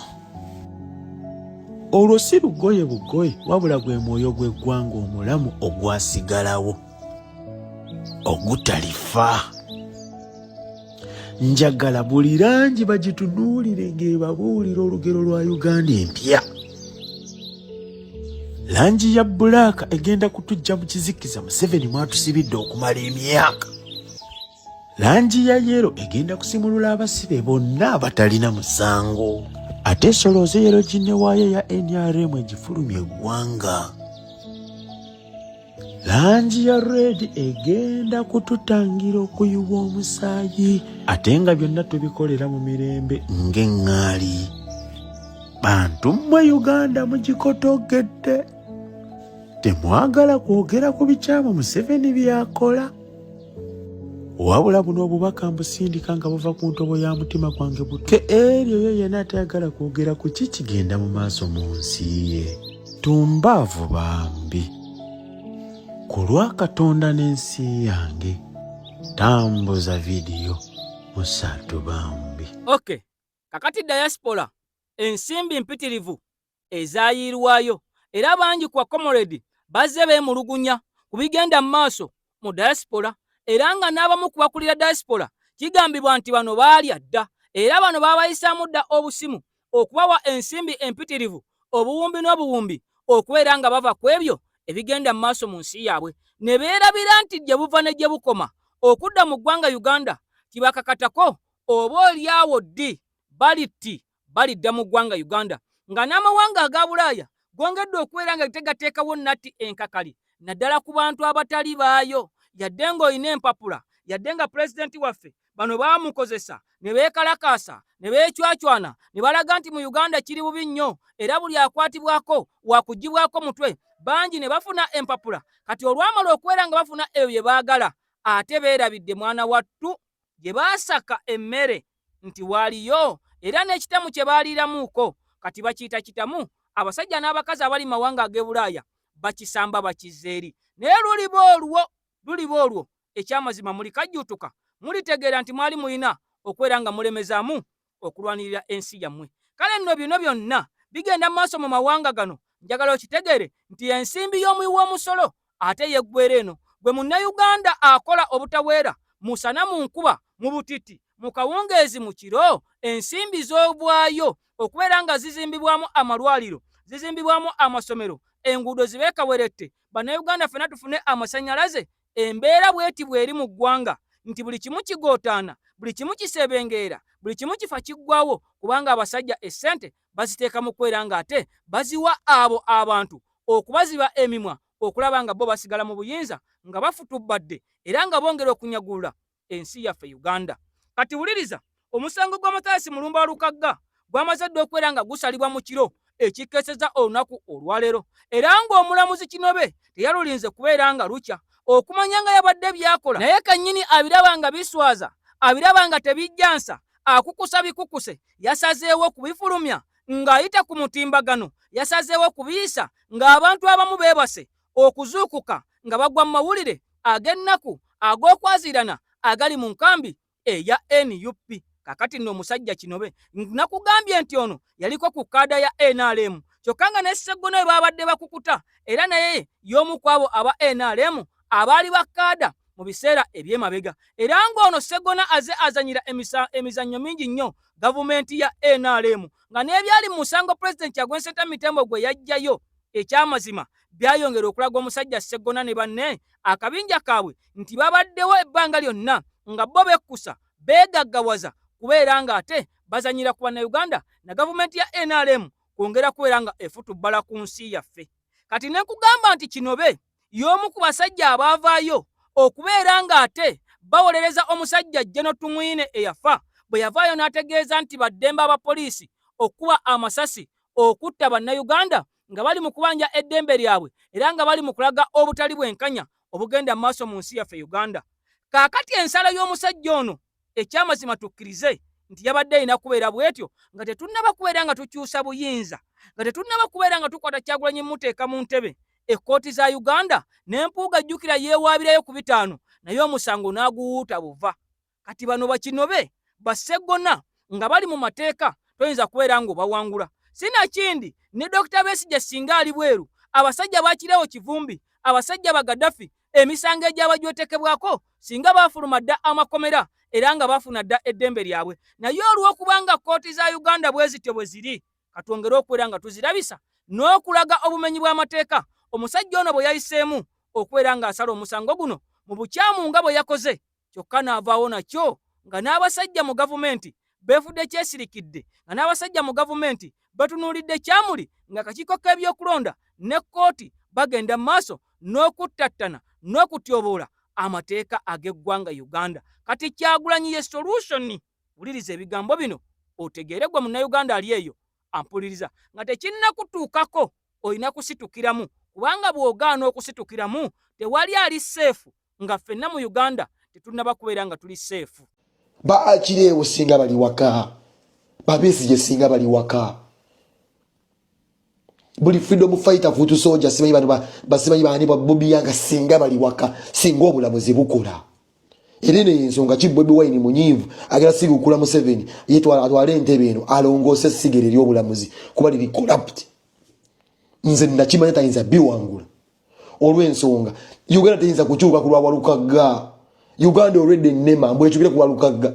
Olwo si lugoye bugoye wabula gwe mwoyo gw'eggwanga omulamu ogwasigalawo ogutalifa. Njagala buli langi bagitunuulire ng'ebabuulira olugero lwa Uganda empya. Langi ya bbulaaka egenda kutujja mu kizikiza Museveni mwatusibidde okumala emyaka. Langi ya yero egenda kusimulula abasibe bonna abatalina musango. Ate esolooza yero ginne waayo ya NRM egifulumya eggwanga. Langi ya red egenda kututangira okuyiwa omusaayi ate nga byonna tubikolera mu mirembe ng'eŋŋaali. Bantu mmwe Uganda mugikotogedde. Temwagala kwogera ku bikyamu Museveni byakola. Wabula buno obubaka mbusindika nga buva ku ntobo ya mutima gwange buke eryo yo yenna atayagala kwogera ku kikigenda mu maaso mu nsi ye. Tumbaavu bambi. Ku lwa Katonda n'ensi yange tambuza vidiyo musatu bambi. Okay, kakati diaspora ensimbi mpitirivu ezaayirwayo era bangi kwa comrade bazze beemulugunya ku bigenda mu maaso mu diaspora era nga n'abamu ku bakulira diaspora kigambibwa nti bano baalya dda era bano baabayisaamu dda obusimu okubawa ensimbi empitirivu obuwumbi n'obuwumbi okubeera nga bava ku ebyo ebigenda mu maaso mu nsi yaabwe ne beerabira nti gye buva ne gye bukoma okudda mu ggwanga Uganda tibakakatako oba olyawo ddi balidda mu ggwanga Uganda nga n'amawanga aga Bulaaya gongedde okubeera nga tegateekawo natti enkakali naddala ku bantu abatali baayo yadde ng'olina empapula yadde nga pulezidenti waffe bano baamukozesa ne beekalakaasa ne beecwacwana ne balaga nti mu Uganda kiri bubi nnyo era buli akwatibwako wakugibwako mutwe bangi ne bafuna empapula kati olwamala okubeera nga bafuna ebyo bye baagala ate beerabidde mwana wattu gye baasaka emmere nti waaliyo era n'ekitamu kye baaliiramuuko kati bakiyita kitamu abasajja n'abakazi abali mawanga ag'e Bulaaya bakisamba bakizeeri naye luliba olwo ekyamazima muli kajjuutuka mulitegeera nti mwali mulina okubeera nga mulemezaamu okulwanirira ensi yammwe kale nno bino byonna bigenda mu maaso mu mawanga gano njagala okitegeere nti ensimbi y'omuwi w'omusolo ate yeggwera eno gwe munnayuganda akola obutaweera musana mu nkuba mu butiti mu kawungeezi mu kiro ensimbi z'obwayo okubeera nga zizimbibwamu amalwaliro zizimbibwamu amasomero enguudo zibeekawerette bannayuganda ffenna tufune amasannyalaze embeera bweti bweri mu ggwanga nti buli kimu kigootaana buli kimu kisebengeera buli kimu kifa kiggwawo kubanga abasajja essente baziteeka mu kwera nga ate baziwa abo abantu okubaziba emimwa okulaba nga bo basigala mu buyinza nga bafutubadde era nga bongera okunyagulula ensi yaffe Uganda. Kati wuliriza omusango gw'Amathias Mulumba Lukagga gwamaze dde okubeera nga gusalibwa mu kiro ekikeeseza olunaku olwaleero era ng'omulamuzi Kinobe teyalulinze kubeera nga lukya okumanya nga yabadde byakola naye kannyini abiraba nga biswaza abiraba nga tebijjansa akukusa bikukuse yasazeewo kubifulumya ng'ayita ku mutimbagano yasazeewo kubiyisa ng'abantu abamu beebase okuzuukuka nga bagwa mu mawulire ag'ennaku ag'okwazirana agali mu nkambi eya NUP. Kakati nno omusajja Kinobe nakugambye nti ono yaliko ku kaada ya NRM kyokka nga ne Sseggona babadde bakukuta era naye y'omu kwabo aba NRM abaali bakkaada mu biseera eby'emabega era ng'ono Sseggona aze azanyira emizannyo mingi nnyo gavumenti ya NRM nga n'ebyali mu musango pulezidenti Kyagulanyi Ssentamu gwe yajjayo ekyamazima byayongera okulaga omusajja Sseggona ne banne akabinja kaabwe nti babaddewo ebbanga lyonna nga bo bekkusa beegaggawaza kubeera nga ate bazanyira ku bannayuganda na gavumenti ya NRM kwongera kubeera nga efutubbala ku nsi yaffe. Kati ne nkugamba nti Kinobe y'omu ku basajja abaavaayo okubeera nga ate bawolereza omusajja Jeno Tumwine eyafa bwe yavaayo n'ategeeza nti baddembe abapoliisi okuba amasasi okutta bannayuganda nga bali mu kubanja eddembe lyabwe era nga bali mu kulaga obutali bwenkanya obugenda mu maaso mu nsi yaffe Uganda. Kaakati ensala y'omusajja ono ekyamazima tukkirize nti yabadde alina kubeera bwetyo nga tetunnaba kubeera nga tukyusa buyinza nga tetunnaba kubeera nga tukwata Kyagulanyi muteeka mu ntebe ekkooti za Uganda n'empuuga jjukira yeewaabirayo ku 5 naye omusango n'aguwuuta buva. Kati bano Bakinobe Sseggona nga bali mu mateeka toyinza kubeera ng'obawangula. Sinakindi ne Dr. Besigye singa ali bweru abasajja bakirewo Kivumbi abasajja ba Gaddafi emisango egy'abajwetekebwako singa baafuluma dda amakomera era nga bafuna dda eddembe lyabwe naye olw'okubanga kkooti za Uganda bwe zityo bwe ziri katwongere okubeera nga tuzirabisa n'okulaga obumenyi bw'amateeka omusajja ono bwe yayiseemu okubeera ng'asala omusango guno mu bukyamu nga bwe yakoze kyokka n'avaawo nakyo nga n'abasajja mu gavumenti beefudde kyesirikidde nga n'abasajja mu gavumenti batunuulidde kyamuli nga kakiiko k'ebyokulonda ne kkooti bagenda mu maaso n'okuttattana n'okutyoboola amateeka ag'eggwanga Uganda. Kati Kyagulanyi ye solution. Wuliriza ebigambo bino otegeere gwe munnayuganda ali eyo ampuliriza nga tekinnakutuukako olina kusitukiramu kubanga bw'ogaana okusitukiramu tewali ali seefu nga ffenna mu Uganda tetunnaba kubeera nga tuli seefu. Baakireewo singa bali waka Besigye singa bali waka buli freedom fighter futu soldier simanyi bantu basimanyi bani Bobi Wine singa bali waka singa obulamuzi bukola erene ensonga ki Bobi Wine munyivu agera sigukula mu 7 yetwala atwale entebe eno alongose sigere lyo obulamuzi kuba liri corrupt nze ndakimanya tayinza biwangula olw'ensonga Uganda tayinza kukyuka kulwa Lukagga Uganda already nema mbu echukire ku Walukaga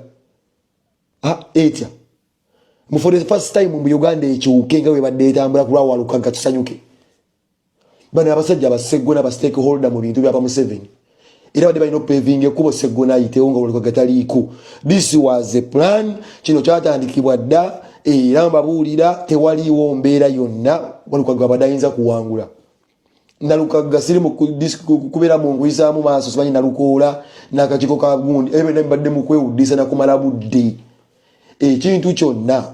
etya for the first time mu Uganda ekyuke nga we badde etambula ku Walukaga tusanyuke bana abasajja baseggona ba stakeholder mu bintu bya pa Museveni era badde balina paving ekubo seggona ayitewo nga Walukaga taliiko. This was a plan kino kyatandikibwa dda era mbabuulira tewaliwo mbeera yonna Walukaga badayinza kuwangula. Nalukaga siri mu kubera mu nguyisaamu maaso simanyi nalukoola n'akakiiko ka gundi ebyo mbadde mu kwewuddisa na kumala budde ekintu kyonna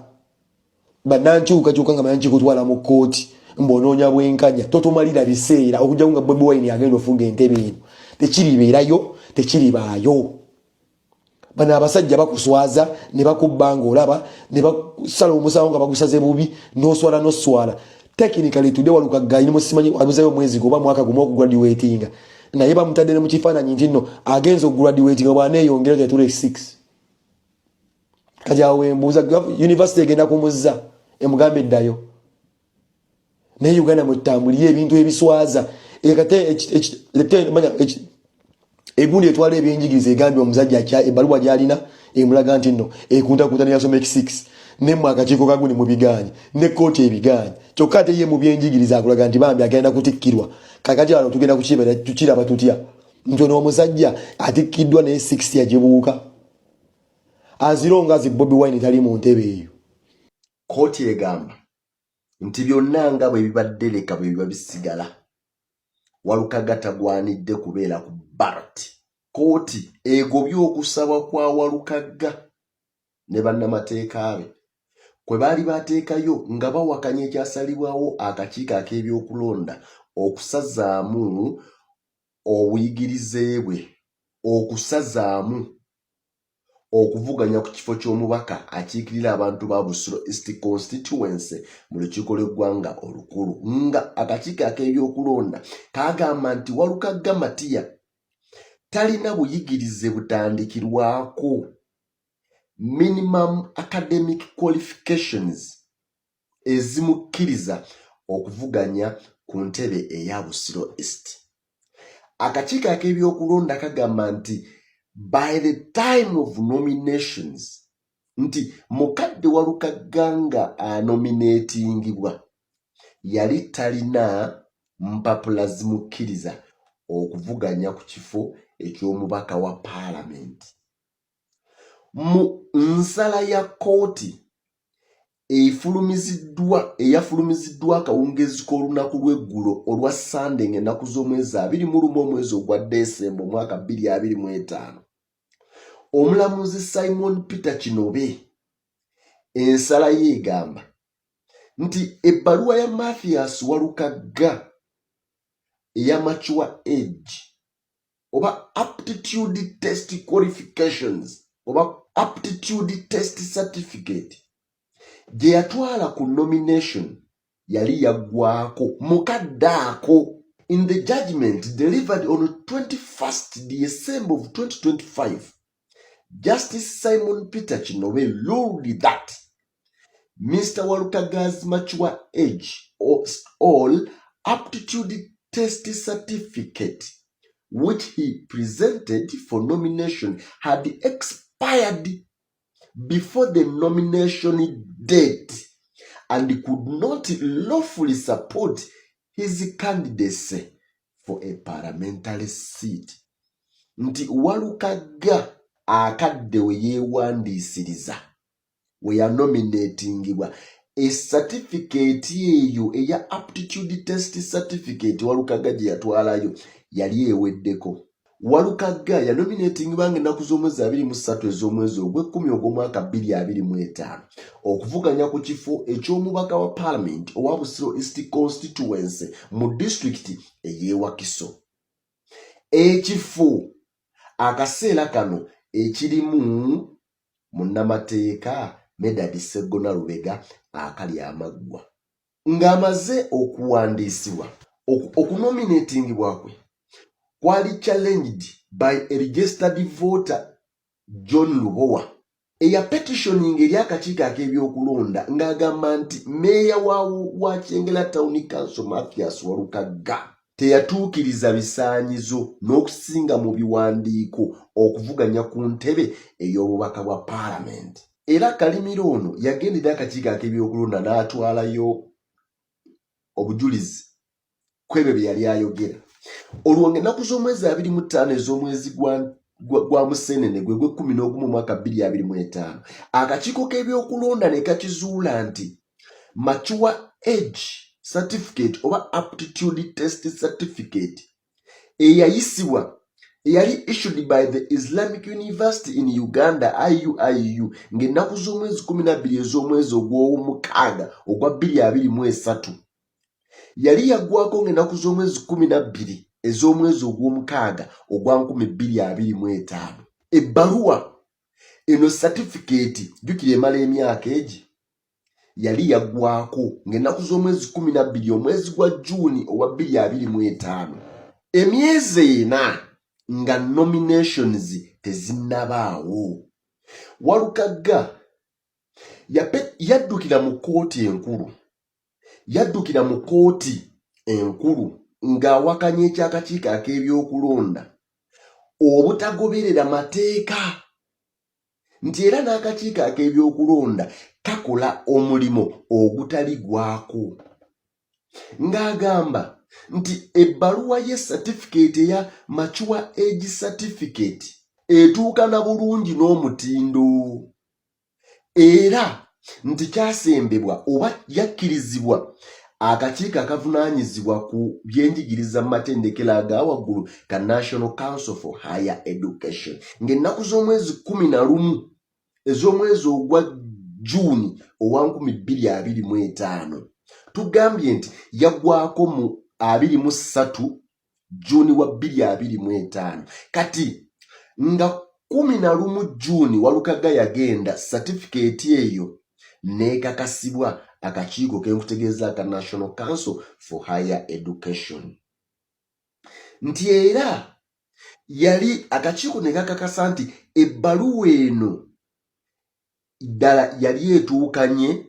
bannankyukakyuka nga manyi kikutwala mu kkooti mbonoonya bwenkanya totumalira biseera okujjawo nga Bobi Wine agenda ofunga entebe eno tekiribeerayo tekiribaayo. Bano abasajja bakuswaza ne bakubba ng'olaba ne basala omusango nga bagusaze bubi n'oswala technically today Walukaga alimo simanyi abuzayo mwezi goba mwaka gumu okugraduatinga naye bamutadde ne mu kifaananyi nti nno agenza okugraduatinga bw'aneeyongera tetule 6 kajawe mbuuza university egenda kumuzza emugambe eddayo naye Uganda mutambulire ebintu ebiswaza egundi etwala ebyenjigiriza egambye omuzajja ebbaluwa gy'alina emulaga nti nno ekuntakuntana yasoma 6 nemwe akakiiko kagundi mu biganye ne kooti ebiganye kyokka ate ye mu byenjigiriza akulaga nti bambi agenda kutikkirwa kakati wano tugenda tukiraba tutya nti ono omusajja atikkiddwa naye 60 yagibuuka as long as Bobi Wine tali mu ntebe eyo. Kooti egamba nti byonna nga bwe bibadde leka bwe biba bisigala Walukaga tagwanidde kubeera ku ballot. Kooti egobye okusaba kwa Walukaga ne bannamateeka be kwe baali bateekayo nga bawakanya ekyasalibwawo akakiiko ak'ebyokulonda okusazaamu obuyigirize bwe okusazaamu okuvuganya ku kifo ky'omubaka akiikirira abantu ba Busiro East Constituency mu lukiiko lw'eggwanga olukulu nga akakiiko ak'ebyokulonda kagamba nti Walukaga Matiya talina buyigirize butandikirwako minimum academic qualifications ezimukkiriza okuvuganya ku ntebe eya Busiro East. Akakiiko ak'ebyokulonda kagamba nti by the time of nominations nti mukadde Walukaga nga anominatingibwa yali talina mpapula zimukkiriza okuvuganya ku kifo eky'omubaka wa parliament. Mu nsala ya kooti eyafulumiziddwa akawungezi k'olunaku lw'eggulo olwa Sunday ng'ennaku z'omwezi 21 omwezi ogwa Desemba omwaka 2025 omulamuzi Simon Peter Kinobe ensala ye egamba nti ebbaluwa ya Mathias Walukaga ey'amature age oba aptitude test qualifications oba aptitude test certificate gye yatwala ku nomination yali yaggwako mukaddaako. In the judgment delivered on 21st December of 2025, Justice Simon Peter Kinobe ruled that Mr. Walukaga's mature age or all aptitude test certificate which he presented for nomination had expired before the nomination date and could not lawfully support his candidacy for a parliamentary seat. Nti Walukaga akadde we yeewandiisiriza we yanominatingibwa a certificate eyo eya aptitude test certificate Walukaga gye yatwalayo yali eweddeko. Walukaga yanominatingibwa ng'ennaku z'omwezi 23 ez'omwezi ogw'ekkumi ogw'omwaka 2025 okuvuganya ku kifo eky'omubaka wa parliament owa Busiro East Constituency mu district ey'e Wakiso. Ekifo akaseera kano ekirimu munnamateeka Medard Sseggona Lubega akali amaggwa ng'amaze okuwandiisibwa okunominatingibwa kwe kwali challenged by a registered voter John Lubowa eya petitioning eri akakiiko ak'ebyokulonda ng'agamba nti meeya wa Kyengera Town Council Mathias Walukaga teyatuukiriza bisaanyizo n'okusinga mu biwandiiko okuvuganya ku ntebe ey'obubaka bwa paalamenti. Era Kalimiro ono yagendera akakiiko ak'ebyokulonda n'atwalayo obujulizi kwebyo bye yali ayogera. Olwo ng'ennaku z'omwezi 25 ez'omwezi gwa Museenene gwe 11 mu mwaka 2025 akakiiko k'ebyokulonda ne kakizuula nti mature age certificate oba aptitude test certificate eyayisibwa eyali issued by the Islamic University in Uganda IUIU ng'ennaku z'omwezi 12 ez'omwezi ogw'omukaaga ogwa 2023 yali yaggwako ng'ennaku z'omwezi 12 ez'omwezi ogw'omukaaga ogwa 2025. Ebbaluwa eno certificate jukira emala emyaka egi yali yaggwako ng'ennaku z'omwezi 12 omwezi gwa Juni owa 2025. Emyezi 4 nga nominations tezinnabaawo. Walukagga yaddukira mu kooti enkulu ng'awakanya eky'akakiiko ak'ebyokulonda obutagoberera mateeka nti era n'akakiiko ak'ebyokulonda kakola omulimu ogutali gwako, ng'agamba nti ebbaluwa ye certificate eya mature age certificate etuuka na bulungi n'omutindo, era nti kyasembebwa oba yakkirizibwa akakiiko akavunaanyizibwa ku byenjigiriza mu matendekero aga waggulu ka National Council for Higher Education ng'ennaku z'omwezi 11 ez'omwezi ogwa Juni owa 2025. Tugambye nti yaggwako mu 23 Juni wa 2025. Kati nga 11 Juni Walukagga yagenda certificate eyo nekakasibwa akakiiko k'enkutegeeza ka National Council for Higher Education. Nti era yali akakiiko ne kakakasa nti ebbaluwa eno ddala yali etuukanye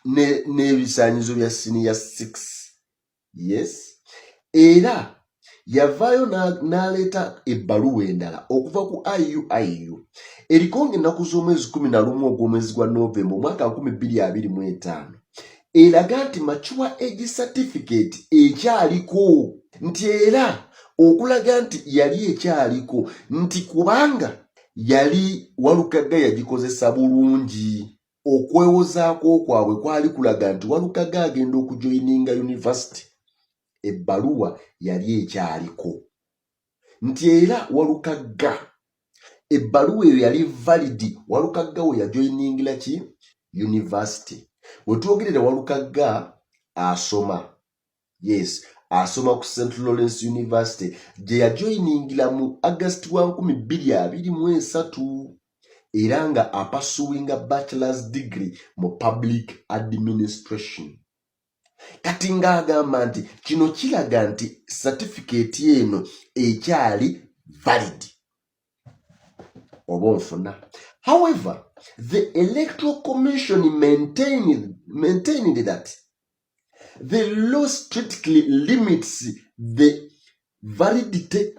n'ebisaanyizo bya senior 6. Yes. Era yavaayo n'aleeta ebbaluwa endala okuva ku IUIU eriko ng'ennaku z'omwezi 11 ogw'omwezi gwa Novemba omwaka 2025 eraga nti mature age certificate ekyaliko, nti era okulaga nti yali ekyaliko nti kubanga yali Walukagga yagikozesa bulungi. Okwewozaako kwabwe kwali kulaga nti Walukagga agenda okujoininga university, ebbaluwa yali ekyaliko, nti era Walukagga ebbaluwa eyo yali valid Walukagga we yajoiningira ki university. Wetwogerera Walukagga asoma, yes, asoma ku St. Lawrence University gye yajoiningira mu August wa 2023 era nga apasuwinga bachelor's degree mu public administration. Kati ng'agamba nti kino kiraga nti certificate eno ekyali valid oba onfuna. However, the Electoral Commission maintained that the law strictly limits the validity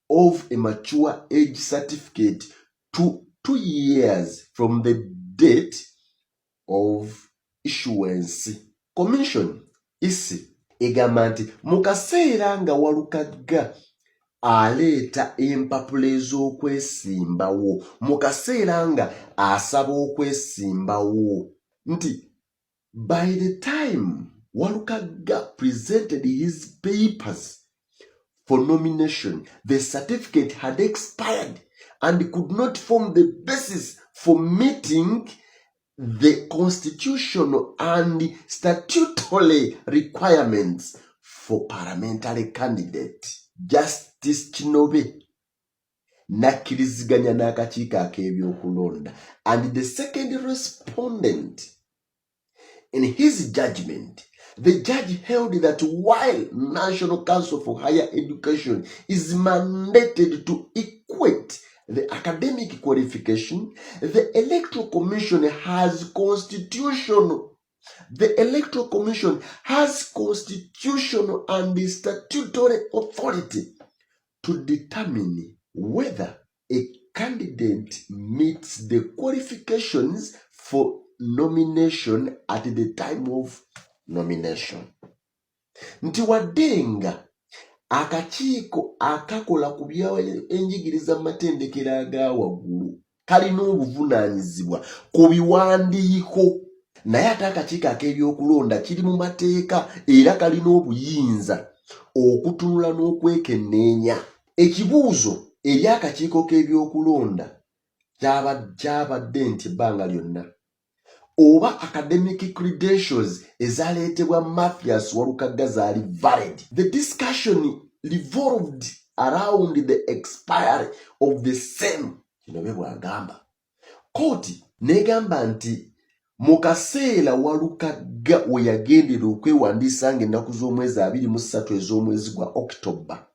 of a mature age certificate to 2 years from the date of issuance. Commission isi egamba nti mu kaseera nga Walukagga aleeta empapula ez'okwesimbawo, mu kaseera nga asaba okwesimbawo, nti by the time Walukagga presented his papers for nomination, the certificate had expired and could not form the basis for meeting the constitutional and statutory requirements for parliamentary candidate. Justice Kinobe nakkiriziganya n'akakiiko ak'ebyokulonda, and the second respondent. In his judgment, the judge held that while National Council for Higher Education is mandated to equate the academic qualification, the Electoral Commission has constitutional The Electoral Commission has constitutional and statutory authority to determine whether a candidate meets the qualifications for nomination at the time of nomination. Nti wadenga akakiiko akakola ku byenjigiriza matendekero aga waggulu kalina obuvunaanyizibwa ku biwandiiko, naye ate akakiiko ak'ebyokulonda kiri mu mateeka era kalina obuyinza okutunula n'okwekenneenya. Ekibuuzo eri akakiiko k'ebyokulonda kyabadde nti ebbanga lyonna oba academic credentials ezaleetebwa Mathias Walukaga zaali valid. The discussion revolved around the expiry of the same. Kino bwe bwagamba kooti negamba nti mu kaseera Walukaga we yagendera okwewandiisa ng'ennaku z'omwezi 23 ez'omwezi gwa October,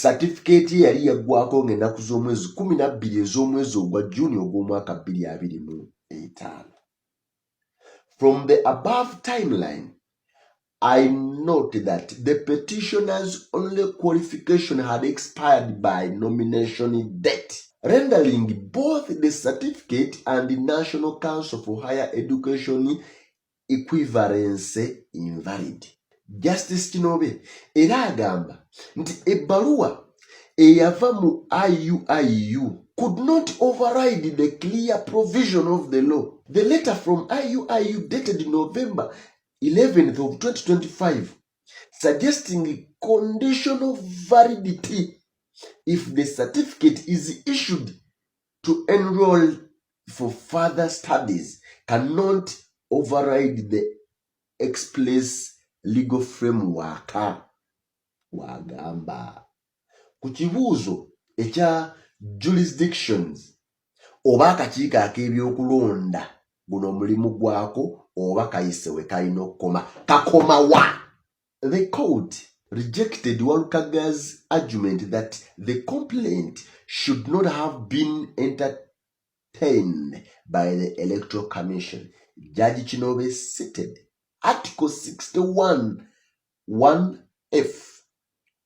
certificate yali yaggwako ng'ennaku z'omwezi 12 ez'omwezi ogwa June ogw'omwaka 2025. From the above timeline, I note that the petitioner's only qualification had expired by nomination date, rendering both the certificate and the National Council for Higher Education equivalence invalid. Justice Kinobe era agamba nti ebbaluwa eyava mu IUIU could not override the clear provision of the law. The letter from IUIU dated November 11th of 2025 suggesting conditional validity if the certificate is issued to enroll for further studies cannot override the express legal framework. Wagamba ku kibuuzo ekya jurisdictions oba akakiiko ak'ebyokulonda guno mulimu gwako oba kayisewe kalina okukoma kakoma wa. The court rejected Walukaga's argument that the complaint should not have been entertained by the Electoral Commission. Judge Kinobe cited Article 61 1F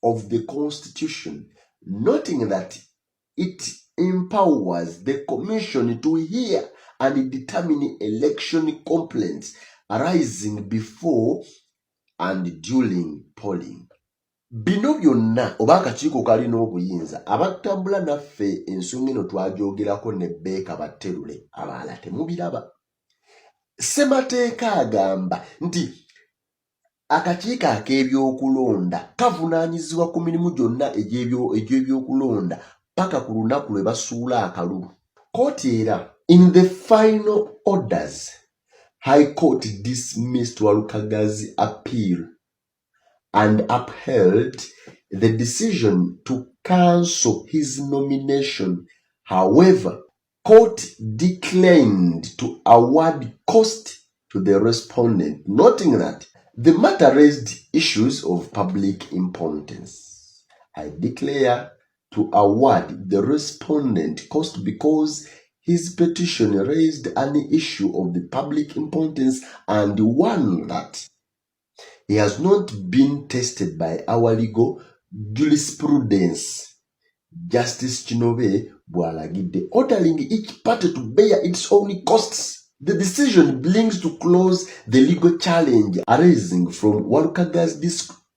of the Constitution, noting that it empowers the Commission to hear and determine election complaints arising before and during polling. Bino byonna oba akakiiko kalina obuyinza abatambula naffe ensonga eno twagyogerako ne Beeka Batterule abalala temubiraba. Ssemateeka agamba nti akakiiko ak'ebyokulonda kavunaanyizibwa ku mirimu gyonna egy'ebyokulonda paka ku lunaku lwe basuula akalulu. Kooti era in the final orders, High Court dismissed Walukaga's appeal and upheld the decision to cancel his nomination. However, court declined to award cost to the respondent, noting that the matter raised issues of public importance. I declare to award the respondent cost because his petition raised an issue of the public importance and one that he has not been tested by our legal jurisprudence. Justice Kinobe bwalagidde, ordering each party to bear its own costs. The decision brings to close the legal challenge arising from Walukaga's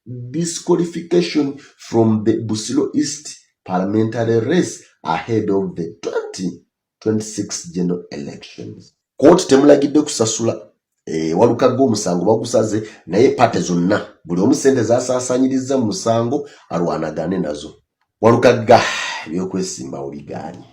disqualification from the Busiro East parliamentary race ahead of the 2026 general elections. Court temulagidde kusasula Walukaga omusango bagusaze naye pate zonna buli omu ssente zasaasaanyiriza mu musango alwanagane nazo. Walukaga by'okwesimbawo bigaanye.